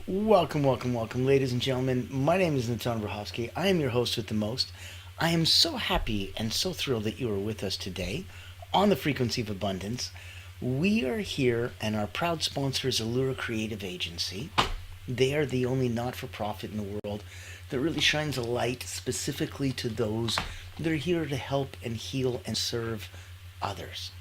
Welcome, welcome, welcome, ladies and gentlemen. My name is Natan Verhovsky. I am your host with the most. I am so happy and so thrilled that you are with us today on the Frequency of Abundance. We are here, and our proud sponsor is Allura Creative Agency. They are the only not-for-profit in the world that really shines a light specifically to those that are here to help and heal and serve others.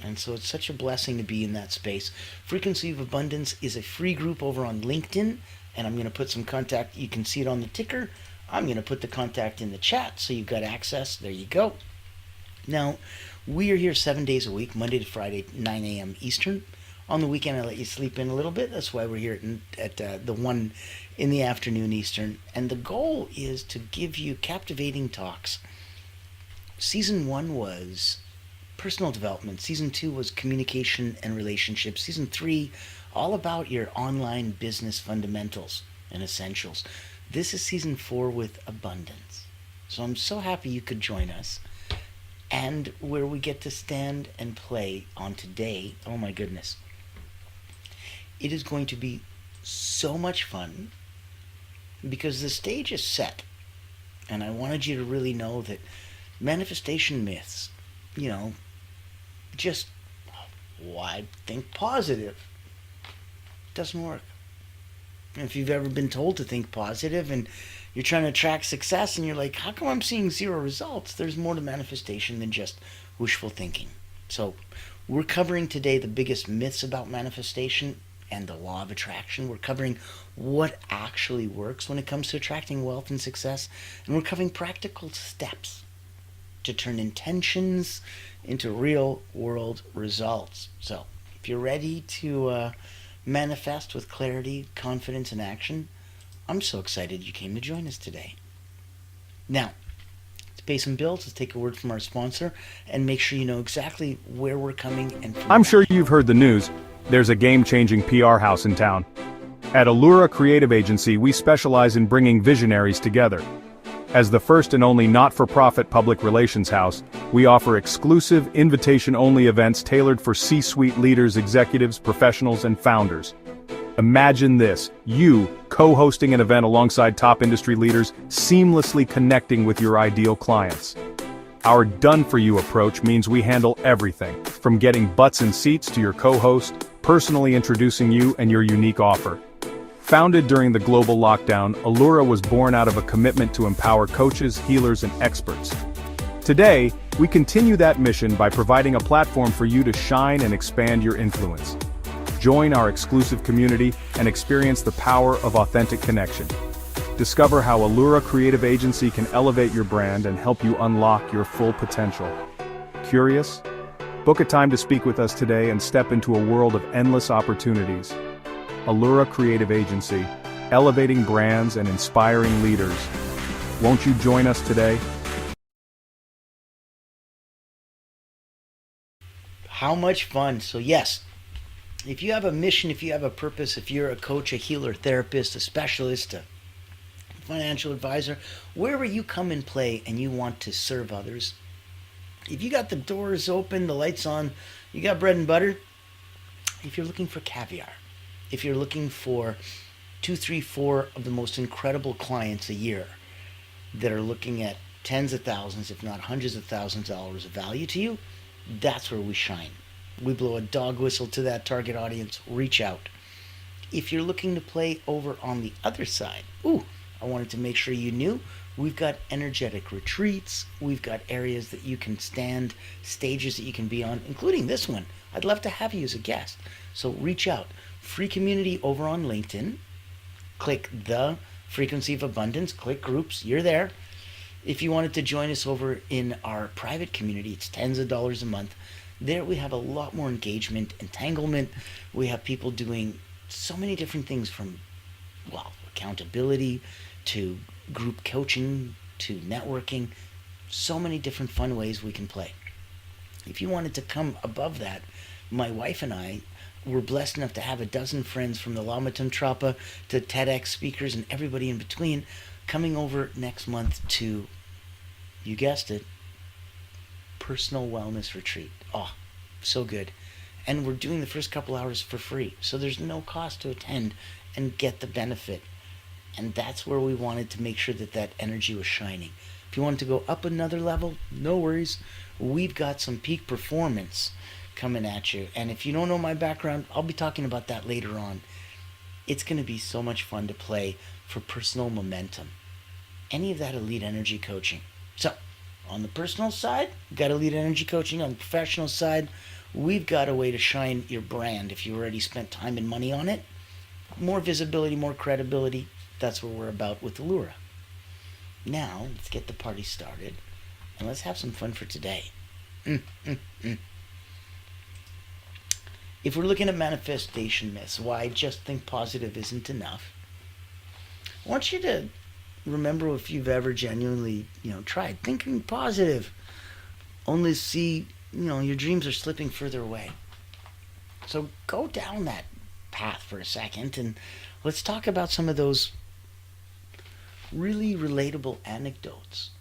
And so it's such a blessing to be in that space. Frequency of Abundance is a free group over on LinkedIn, and I'm going to put some contact. You can see it on the ticker. I'm going to put the contact in the chat so you've got access. There you go. Now, we are here 7 days a week, Monday to Friday, 9 a.m. Eastern. On the weekend, I let you sleep in a little bit. That's why we're here at the 1 in the afternoon Eastern. And the goal is to give you captivating talks. Season 1 was personal development. Season 2 was communication and relationships. Season 3, all about your online business fundamentals and essentials. This is Season 4 with abundance. So I'm so happy you could join us. And where we get to stand and play on today, oh my goodness. It is going to be so much fun because the stage is set. And I wanted you to really know that manifestation myths, just why think positive? Doesn't work. If you've ever been told to think positive and you're trying to attract success and you're like, how come I'm seeing zero results? There's more to manifestation than just wishful thinking. So we're covering today the biggest myths about manifestation and the law of attraction. We're covering what actually works when it comes to attracting wealth and success. And we're covering practical steps to turn intentions into real world results. So if you're ready to manifest with clarity, confidence, and action, I'm so excited you came to join us today. Now, to pay some bills, let's take a word from our sponsor and make sure you know exactly where we're coming and from. I'm sure you've heard the news. There's a game-changing PR house in town. At Allura Creative Agency, we specialize in bringing visionaries together. As the first and only not-for-profit public relations house, we offer exclusive, invitation-only events tailored for C-suite leaders, executives, professionals, and founders. Imagine this, you co-hosting an event alongside top industry leaders, seamlessly connecting with your ideal clients. Our done-for-you approach means we handle everything, from getting butts in seats to your co-host, personally introducing you and your unique offer. Founded during the global lockdown, Allura was born out of a commitment to empower coaches, healers, and experts. Today, we continue that mission by providing a platform for you to shine and expand your influence. Join our exclusive community and experience the power of authentic connection. Discover how Allura Creative Agency can elevate your brand and help you unlock your full potential. Curious? Book a time to speak with us today and step into a world of endless opportunities. Allura Creative Agency, elevating brands and inspiring leaders. Won't you join us today? How much fun. So yes, if you have a mission, if you have a purpose, if you're a coach, a healer, therapist, a specialist, a financial advisor, wherever you come and play and you want to serve others, if you got the doors open, the lights on, you got bread and butter, if you're looking for caviar, if you're looking for 2, 3, 4 of the most incredible clients a year that are looking at tens of thousands, if not hundreds of thousands of dollars of value to you, that's where we shine. We blow a dog whistle to that target audience. Reach out. If you're looking to play over on the other side, I wanted to make sure you knew we've got energetic retreats. We've got areas that you can stand, stages that you can be on, including this one. I'd love to have you as a guest. So reach out. Free community over on LinkedIn. Click the Frequency of Abundance. Click groups. You're there. If you wanted to join us over in our private community, it's tens of dollars a month. There we have a lot more engagement, entanglement. We have people doing so many different things from, accountability to group coaching to networking. So many different fun ways we can play. If you wanted to come above that, my wife and I were blessed enough to have a dozen friends from the Lama Tantrapa to TEDx speakers and everybody in between coming over next month to, you guessed it, personal wellness retreat. Oh, so good. And we're doing the first couple hours for free. So there's no cost to attend and get the benefit. And that's where we wanted to make sure that that energy was shining. If you wanted to go up another level, no worries. We've got some peak performance coming at you. And if you don't know my background, I'll be talking about that later on. It's going to be so much fun to play for personal momentum. Any of that elite energy coaching. So, on the personal side, we've got elite energy coaching. On the professional side, we've got a way to shine your brand if you already spent time and money on it. More visibility, more credibility. That's what we're about with Allura. Now, let's get the party started and let's have some fun for today. If we're looking at manifestation myths, why just think positive isn't enough, I want you to remember if you've ever genuinely, tried thinking positive, only see, your dreams are slipping further away. So go down that path for a second and let's talk about some of those really relatable anecdotes.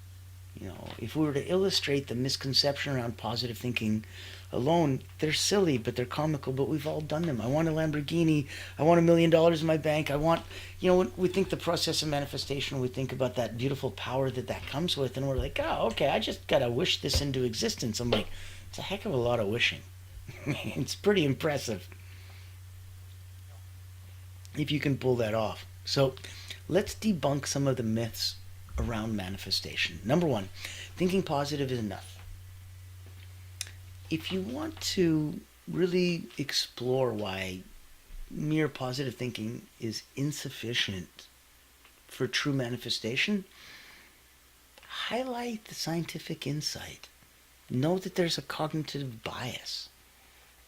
If we were to illustrate the misconception around positive thinking alone, they're silly, but they're comical, but we've all done them. I want a Lamborghini. I want $1 million in my bank. I want, when we think the process of manifestation, we think about that beautiful power that comes with, and we're like, oh, okay, I just got to wish this into existence. I'm like, it's a heck of a lot of wishing. It's pretty impressive if you can pull that off. So let's debunk some of the myths around manifestation. Number one, thinking positive is enough. If you want to really explore why mere positive thinking is insufficient for true manifestation, highlight the scientific insight. Know that there's a cognitive bias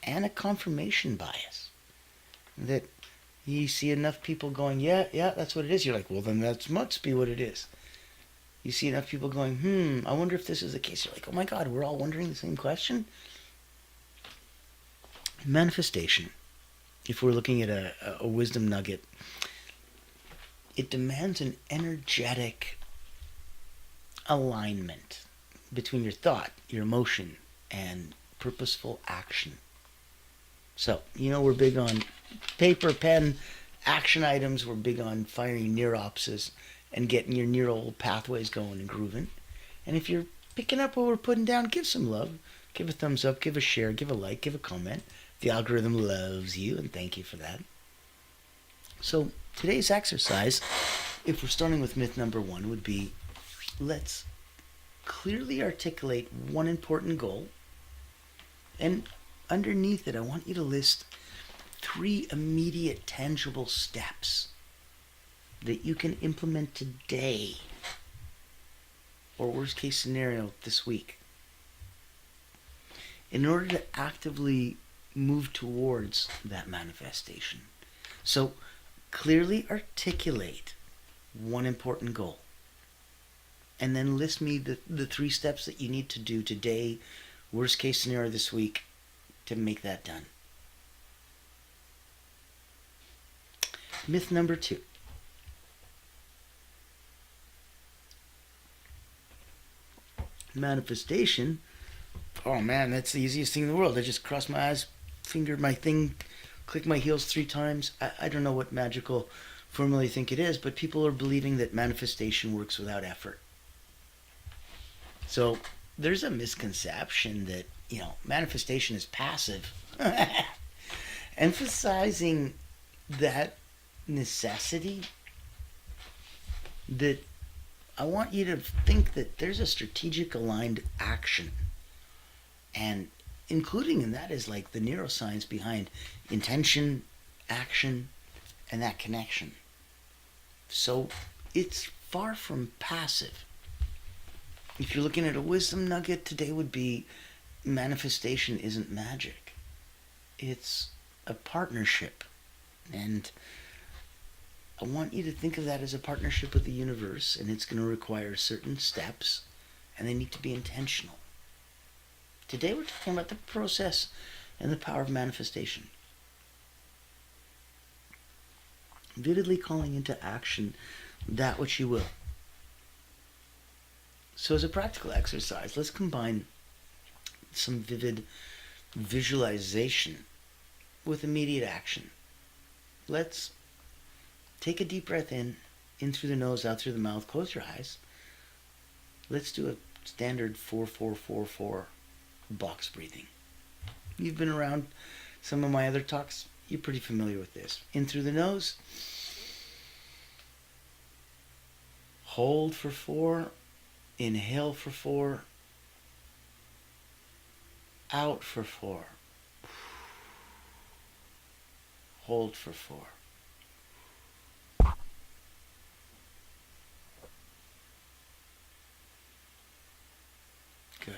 and a confirmation bias. That you see enough people going, yeah, that's what it is. You're like, well, then that must be what it is. You see enough people going, I wonder if this is the case. You're like, oh my God, we're all wondering the same question? Manifestation, if we're looking at a wisdom nugget, it demands an energetic alignment between your thought, your emotion, and purposeful action. So, we're big on paper, pen, action items. We're big on firing neuropses and getting your neural pathways going and grooving. And if you're picking up what we're putting down, give some love. Give a thumbs up, give a share, give a like, give a comment. The algorithm loves you, and thank you for that. So today's exercise, if we're starting with myth number one, would be, let's clearly articulate one important goal. And underneath it, I want you to list 3 immediate tangible steps that you can implement today, or worst case scenario, this week, in order to actively move towards that manifestation. So clearly articulate one important goal, and then list me the 3 steps that you need to do today, worst case scenario this week, to make that done. Myth number 2. Manifestation, oh man, that's the easiest thing in the world. I just crossed my eyes, fingered my thing, clicked my heels 3 times. I don't know what magical formula you think it is, but people are believing that manifestation works without effort. So there's a misconception that, manifestation is passive. Emphasizing that necessity, that I want you to think that there's a strategic aligned action, and including in that is like the neuroscience behind intention, action, and that connection. So it's far from passive. If you're looking at a wisdom nugget, today would be manifestation isn't magic. It's a partnership. And I want you to think of that as a partnership with the universe, and it's going to require certain steps, and they need to be intentional. Today we're talking about the process and the power of manifestation. Vividly calling into action that which you will. So as a practical exercise, let's combine some vivid visualization with immediate action. Let's take a deep breath in through the nose, out through the mouth. Close your eyes. Let's do a standard 4-4-4-4 box breathing. You've been around some of my other talks. You're pretty familiar with this. In through the nose. Hold for 4. Inhale for 4. Out for 4. Hold for 4. Good.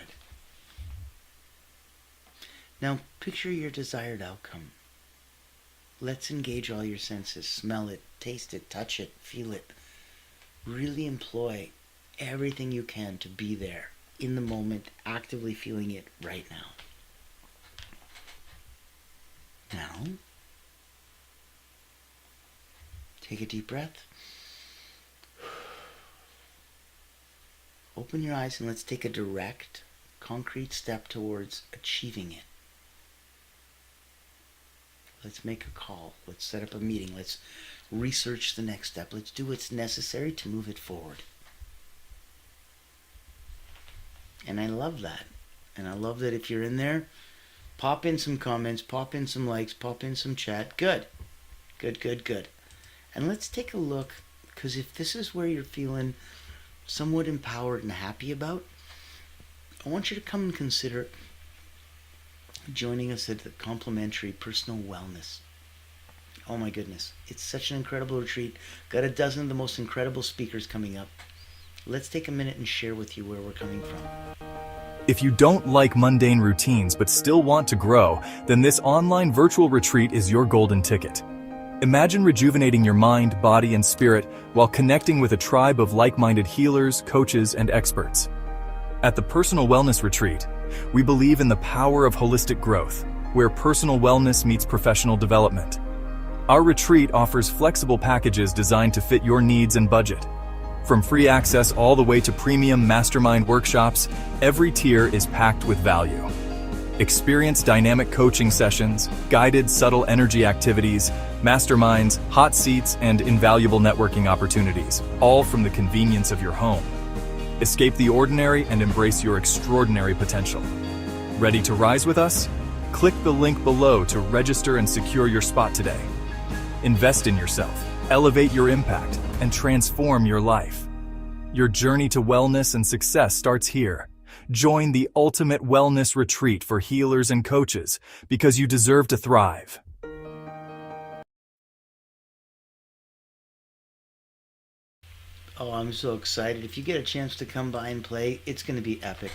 Now picture your desired outcome. Let's engage all your senses. Smell it, taste it, touch it, feel it. Really employ everything you can to be there in the moment, actively feeling it right now. Now, take a deep breath. Open your eyes and let's take a direct, concrete step towards achieving it. Let's make a call. Let's set up a meeting. Let's research the next step. Let's do what's necessary to move it forward. And I love that. And I love that if you're in there, pop in some comments, pop in some likes, pop in some chat. Good. Good, good, good. And let's take a look, because if this is where you're feeling somewhat empowered and happy about, I want you to come and consider joining us at the complimentary personal wellness. Oh my goodness, it's such an incredible retreat. Got a dozen of the most incredible speakers coming up. Let's take a minute and share with you where we're coming from. If you don't like mundane routines but still want to grow, then this online virtual retreat is your golden ticket. Imagine rejuvenating your mind, body, and spirit while connecting with a tribe of like-minded healers, coaches, and experts. At the Personal Wellness Retreat, we believe in the power of holistic growth, where personal wellness meets professional development. Our retreat offers flexible packages designed to fit your needs and budget. From free access all the way to premium mastermind workshops, every tier is packed with value. Experience dynamic coaching sessions, guided subtle energy activities, masterminds, hot seats, and invaluable networking opportunities, all from the convenience of your home. Escape the ordinary and embrace your extraordinary potential. Ready to rise with us? Click the link below to register and secure your spot today. Invest in yourself, elevate your impact, and transform your life. Your journey to wellness and success starts here. Join the ultimate wellness retreat for healers and coaches, because you deserve to thrive. Oh, I'm so excited. If you get a chance to come by and play, it's going to be epic.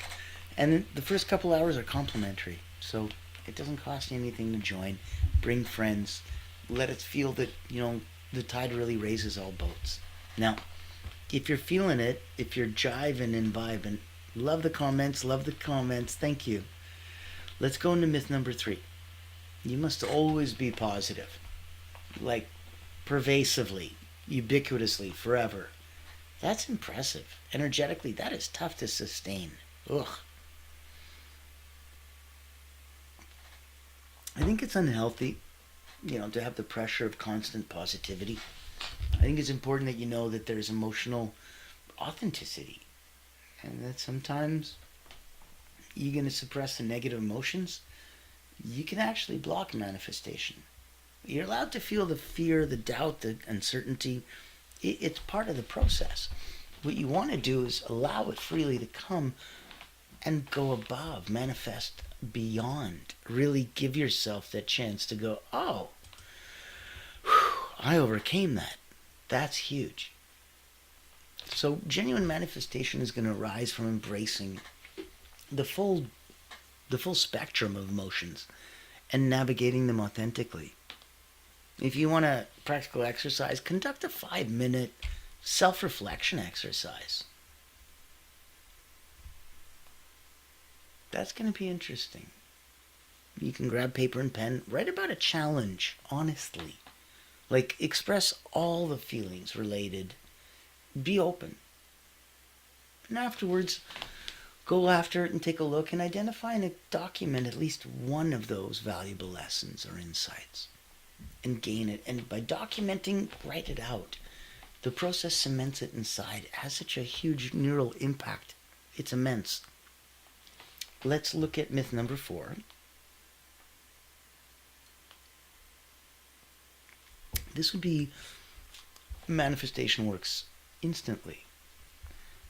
And the first couple hours are complimentary, so it doesn't cost you anything to join. Bring friends. Let us feel that, the tide really raises all boats. Now, if you're feeling it, if you're jiving and vibing, love the comments, thank you. Let's go into myth number 3. You must always be positive. Like, pervasively, ubiquitously, forever. That's impressive. Energetically, that is tough to sustain. Ugh. I think it's unhealthy, to have the pressure of constant positivity. I think it's important that you know that there's emotional authenticity. And that sometimes you're going to suppress the negative emotions. You can actually block manifestation. You're allowed to feel the fear, the doubt, the uncertainty. It's part of the process. What you want to do is allow it freely to come and go above, manifest beyond. Really give yourself that chance to go, oh, I overcame that. That's huge. So genuine manifestation is going to arise from embracing the full spectrum of emotions and navigating them authentically. If you want a practical exercise, conduct a 5-minute self-reflection exercise. That's going to be interesting. You can grab paper and pen, write about a challenge, honestly. Like, express all the feelings related. Be open. And afterwards, Go after it and take a look and identify and document at least one of those valuable lessons or insights and gain it. And by documenting, write it out. The process cements it inside. It has such a huge neural impact. It's immense. Let's look at myth number 4. This would be manifestation works instantly.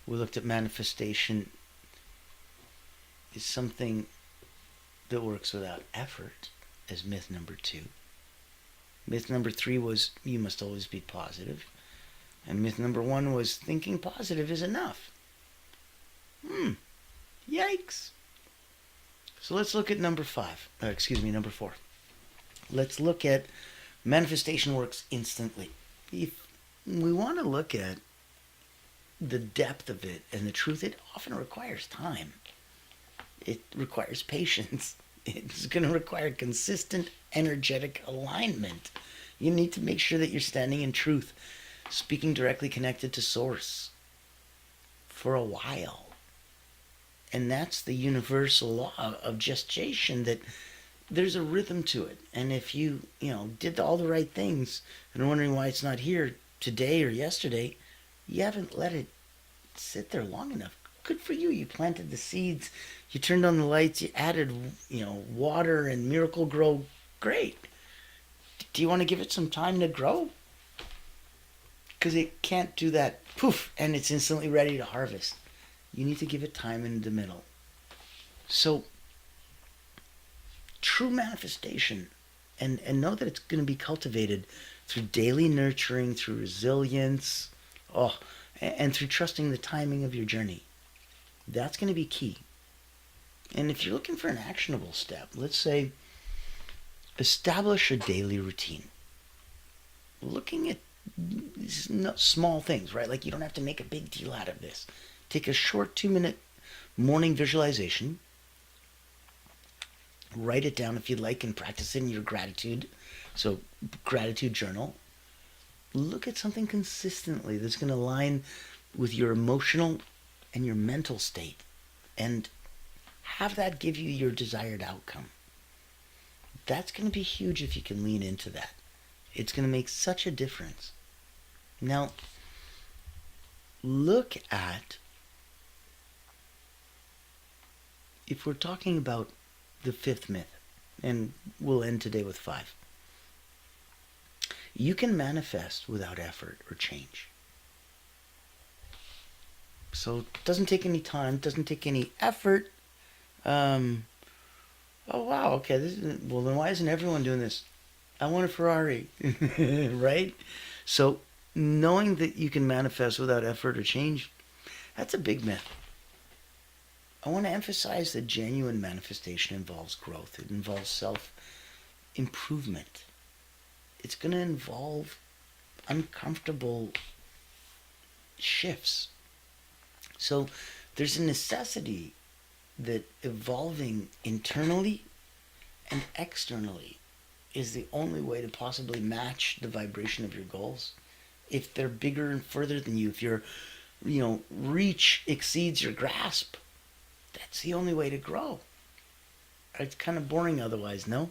We looked at manifestation is something that works without effort as myth number 2. Myth number 3 was you must always be positive. And myth number 1 was thinking positive is enough. Yikes. So let's look at number 4. Let's look at manifestation works instantly. If we want to look at the depth of it and the truth, it often requires time. It requires patience. It's going to require consistent, energetic alignment. You need to make sure that you're standing in truth, speaking directly connected to source for a while. And that's the universal law of gestation, that there's a rhythm to it. And if you did all the right things and are wondering why it's not here today or yesterday, you haven't let it sit there long enough. Good for you. You planted the seeds, you turned on the lights, you added water, and Miracle Grow. Great. Do you want to give it some time to grow? Because it can't do that poof and it's instantly ready to harvest. You need to give it time in the middle. So true manifestation, and know that it's going to be cultivated through daily nurturing, through resilience, and through trusting the timing of your journey. That's going to be key. And if you're looking for an actionable step, let's say establish a daily routine. Looking at small things, right? Like you don't have to make a big deal out of this. Take a short 2-minute morning visualization. Write it down if you'd like and practice it in your gratitude. So gratitude journal. Look at something consistently that's going to align with your emotional and your mental state, and have that give you your desired outcome. That's going to be huge if you can lean into that. It's going to make such a difference. Now, look at, if we're talking about the 5th myth, and we'll end today with 5. You can manifest without effort or change. So it doesn't take any time, doesn't take any effort. Oh wow, okay. Well, then why isn't everyone doing this? I want a Ferrari, right? So knowing that you can manifest without effort or change, that's a big myth. I want to emphasize that genuine manifestation involves growth. It involves self-improvement. It's going to involve uncomfortable shifts. So there's a necessity that evolving internally and externally is the only way to possibly match the vibration of your goals. If they're bigger and further than you, if your reach exceeds your grasp, that's the only way to grow. It's kind of boring otherwise, no?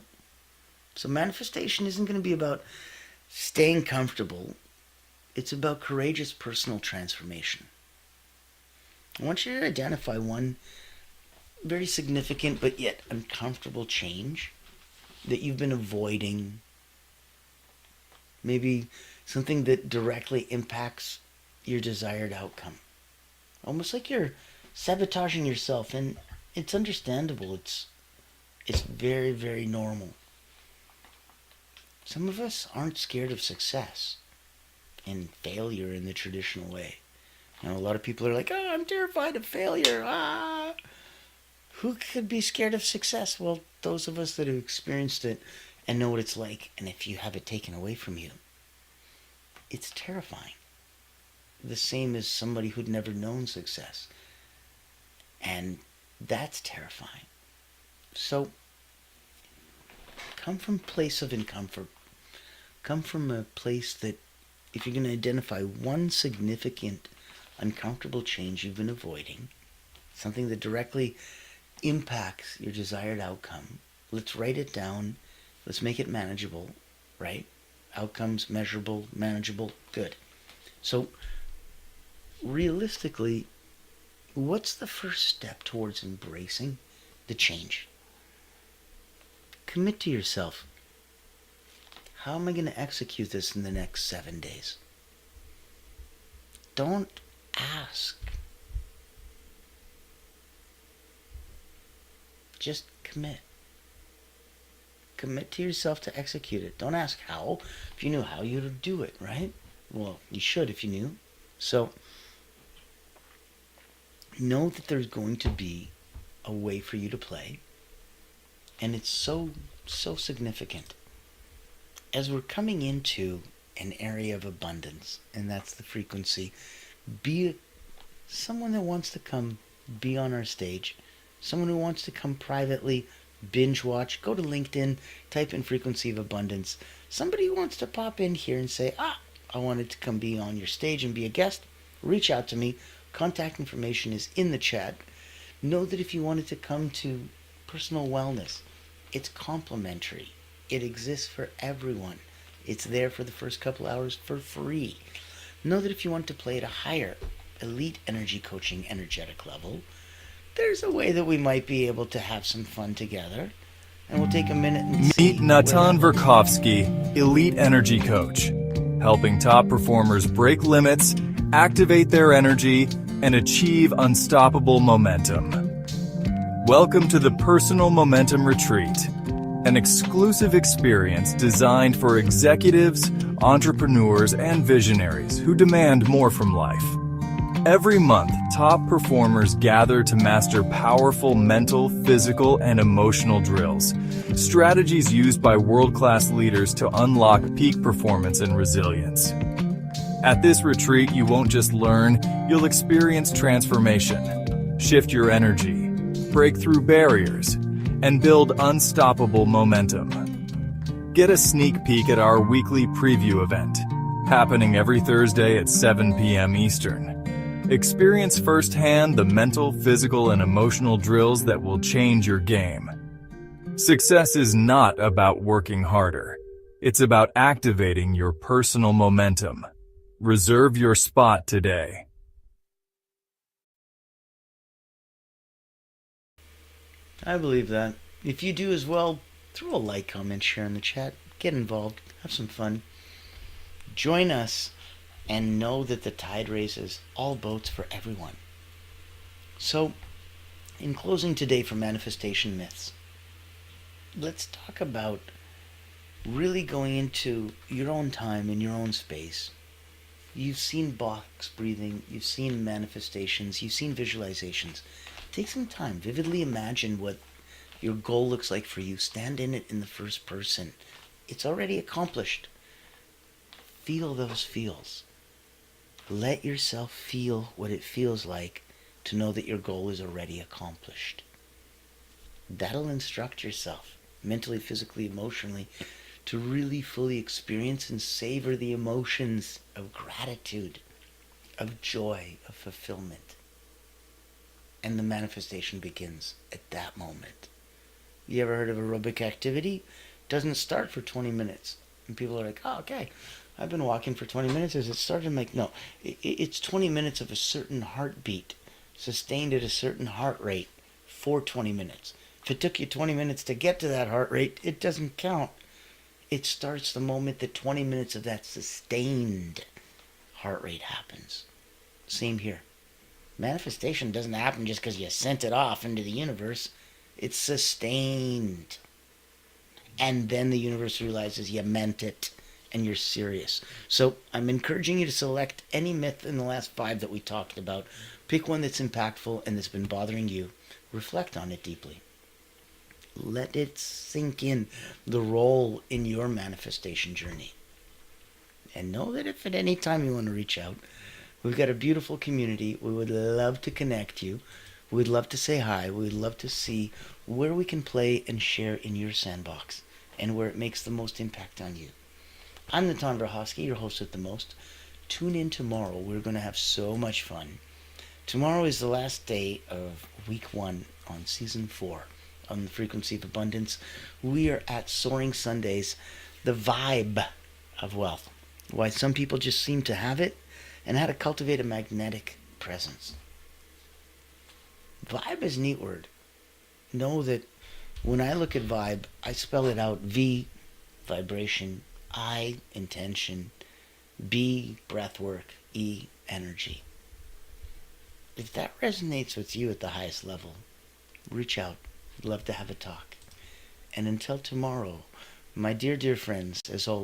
So manifestation isn't going to be about staying comfortable. It's about courageous personal transformation. I want you to identify one very significant but yet uncomfortable change that you've been avoiding. Maybe something that directly impacts your desired outcome. Almost like you're sabotaging yourself, and it's understandable. It's very, very normal. Some of us aren't scared of success and failure in the traditional way. A lot of people are like, I'm terrified of failure. Who could be scared of success? Well, those of us that have experienced it and know what it's like, and if you have it taken away from you, it's terrifying. The same as somebody who'd never known success. And that's terrifying. So, come from a place of uncomfort. Come from a place that, if you're going to identify one significant uncomfortable change you've been avoiding, something that directly impacts your desired outcome. Let's write it down. Let's make it manageable, right? Outcomes, measurable, manageable, good. So, realistically, what's the first step towards embracing the change? Commit to yourself. How am I going to execute this in the next 7 days? Don't ask. Just commit. Commit to yourself to execute it. Don't ask how. If you knew how, you'd do it, right? Well, you should if you knew. So, know that there's going to be a way for you to play. And it's so significant. As we're coming into an area of abundance, and that's the frequency, be someone that wants to come be on our stage, someone who wants to come privately, binge watch, go to LinkedIn, type in frequency of abundance. Somebody who wants to pop in here and say, I wanted to come be on your stage and be a guest, reach out to me. Contact information is in the chat. Know that if you wanted to come to personal wellness, it's complimentary. It exists for everyone. It's there for the first couple hours for free. Know that if you want to play at a higher elite energy coaching energetic level, there's a way that we might be able to have some fun together. And we'll take a minute and Meet Natan Verkovsky, Elite Energy Coach, helping top performers break limits, activate their energy, and achieve unstoppable momentum. Welcome to the Personal Momentum Retreat, an exclusive experience designed for executives, entrepreneurs, and visionaries who demand more from life. Every month, top performers gather to master powerful mental, physical, and emotional drills, strategies used by world-class leaders to unlock peak performance and resilience. At this retreat, you won't just learn, you'll experience transformation, shift your energy, break through barriers, and build unstoppable momentum. Get a sneak peek at our weekly preview event, happening every Thursday at 7 p.m. Eastern. Experience firsthand the mental, physical, and emotional drills that will change your game. Success is not about working harder. It's about activating your personal momentum. Reserve your spot today. I believe that. If you do as well, throw a like, comment, share in the chat. Get involved. Have some fun. Join us and know that the tide raises all boats for everyone. So, in closing today for Manifestation Myths, let's talk about really going into your own time in your own space. You've seen box breathing, you've seen manifestations, you've seen visualizations. Take some time, vividly imagine what your goal looks like for you. Stand in it in the first person. It's already accomplished. Feel those feels. Let yourself feel what it feels like to know that your goal is already accomplished. That'll instruct yourself, mentally, physically, emotionally, to really fully experience and savor the emotions of gratitude, of joy, of fulfillment. And the manifestation begins at that moment. You ever heard of aerobic activity? Doesn't start for 20 minutes. And people are like, oh, okay, I've been walking for 20 minutes. Has it started? I'm like, no. It's 20 minutes of a certain heartbeat, sustained at a certain heart rate for 20 minutes. If it took you 20 minutes to get to that heart rate, it doesn't count. It starts the moment that 20 minutes of that sustained heart rate happens. Same here. Manifestation doesn't happen just because you sent it off into the universe. It's sustained. And then the universe realizes you meant it and you're serious. So I'm encouraging you to select any myth in the last 5 that we talked about. Pick one that's impactful and that's been bothering you. Reflect on it deeply. Let it sink in the role in your manifestation journey. And know that if at any time you want to reach out, we've got a beautiful community. We would love to connect you. We'd love to say hi. We'd love to see where we can play and share in your sandbox and where it makes the most impact on you. I'm Natan Verkovsky, your host with the most. Tune in tomorrow. We're going to have so much fun. Tomorrow is the last day of week 1 on season 4 on the Frequency of Abundance. We are at Soaring Sundays, the vibe of wealth. Why some people just seem to have it, and how to cultivate a magnetic presence. Vibe is a neat word. Know that when I look at vibe, I spell it out: V, vibration; I, intention; B, breath work; E, energy. If that resonates with you at the highest level, reach out. I'd love to have a talk. And until tomorrow, my dear, dear friends, as always,